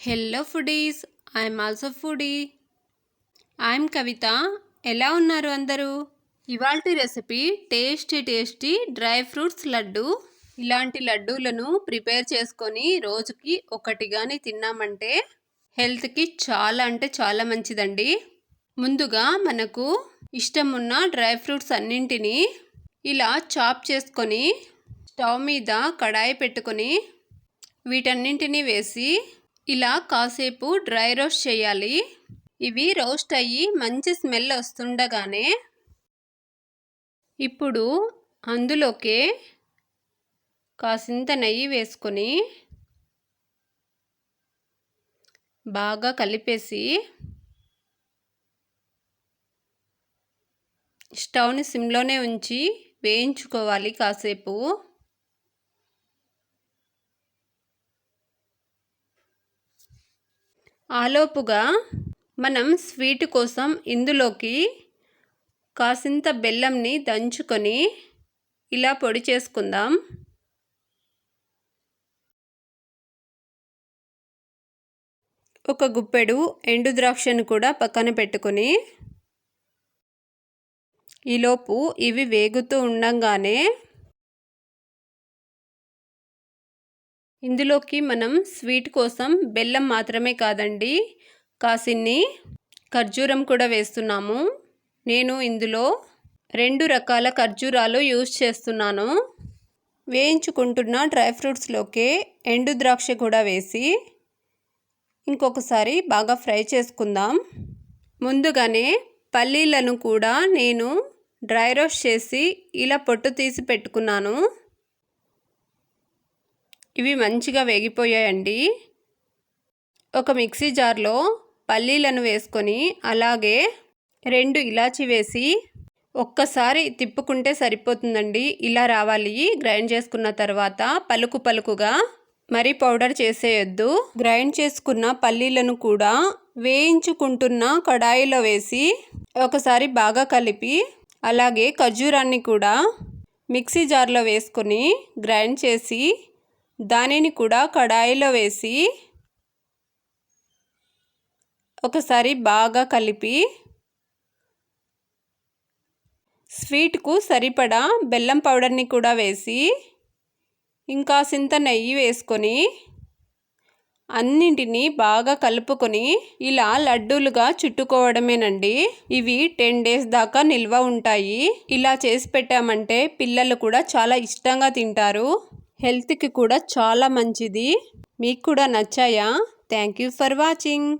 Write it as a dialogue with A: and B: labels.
A: Hello foodies, I'm also foodie. I'm Kavitha. ఎలా ఉన్నారు అందరూ? ఇవాల్టి recipe tasty dry fruits laddu. ఇలాంటి లడ్డూలను ప్రిపేర్ చేసుకొని రోజుకి ఒకటి కానీ తిన్నామంటే హెల్త్కి చాలా అంటే చాలా మంచిదండి. ముందుగా మనకు ఇష్టం ఉన్న డ్రై ఫ్రూట్స్ అన్నింటినీ ఇలా చాప్ చేసుకొని స్టవ్ మీద కడాయి పెట్టుకొని వీటన్నింటినీ వేసి ఇలా కాసేపు డ్రై రోస్ట్ చేయాలి. ఇవి రోస్ట్ అయ్యి మంచి స్మెల్ వస్తుండగానే ఇప్పుడు అందులోకే కాసింత నెయ్యి వేసుకొని బాగా కలిపేసి స్టవ్ని సిమ్లోనే ఉంచి వేయించుకోవాలి కాసేపు. ఆలోపుగా మనం స్వీట్ కోసం ఇందులోకి కాసింత బెల్లంని దంచుకొని ఇలా పొడి చేసుకుందాం. ఒక గుప్పెడు ఎండు ద్రాక్షను కూడా పక్కన పెట్టుకొని ఈలోపు ఇవి వేగుతూ ఉండంగానే ఇందులోకి మనం స్వీట్ కోసం బెల్లం మాత్రమే కాదండి, కాసిన్ని ఖర్జూరం కూడా వేస్తున్నాము. నేను ఇందులో 2 రకాల ఖర్జూరాలు యూజ్ చేస్తున్నాను. వేయించుకుంటున్న డ్రై ఫ్రూట్స్లోకి ఎండు ద్రాక్ష కూడా వేసి ఇంకొకసారి బాగా ఫ్రై చేసుకుందాం. ముందుగానే పల్లీలను కూడా నేను డ్రై రోస్ట్ చేసి ఇలా పొట్టు తీసి పెట్టుకున్నాను. ఇవి మంచిగా వేగిపోయాయండి. ఒక మిక్సీ జార్లో పల్లీలను వేసుకొని అలాగే 2 ఇలాచి వేసి ఒక్కసారి తిప్పుకుంటే సరిపోతుందండి. ఇలా రావాలి. గ్రైండ్ చేసుకున్న తర్వాత పలుకుగా మరి పౌడర్ చేసేయొద్దు. గ్రైండ్ చేసుకున్న పల్లీలను కూడా వేయించుకుంటున్న కడాయిలో వేసి ఒకసారి బాగా కలిపి అలాగే ఖర్జూరాన్ని కూడా మిక్సీ జార్లో వేసుకొని గ్రైండ్ చేసి దానిని కూడా కడాయిలో వేసి ఒకసారి బాగా కలిపి స్వీట్కు సరిపడా బెల్లం పౌడర్ని కూడా వేసి ఇంకాసింత నెయ్యి వేసుకొని అన్నింటినీ బాగా కలుపుకొని ఇలా లడ్డూలుగా చుట్టుకోవడమేనండి. ఇవి 10 డేస్ దాకా నిల్వ ఉంటాయి. ఇలా చేసి పెట్టామంటే పిల్లలు కూడా చాలా ఇష్టంగా తింటారు. హెల్త్కి కూడా చాలా మంచిది. మీకు కూడా నచ్చాయా? Thank you for watching.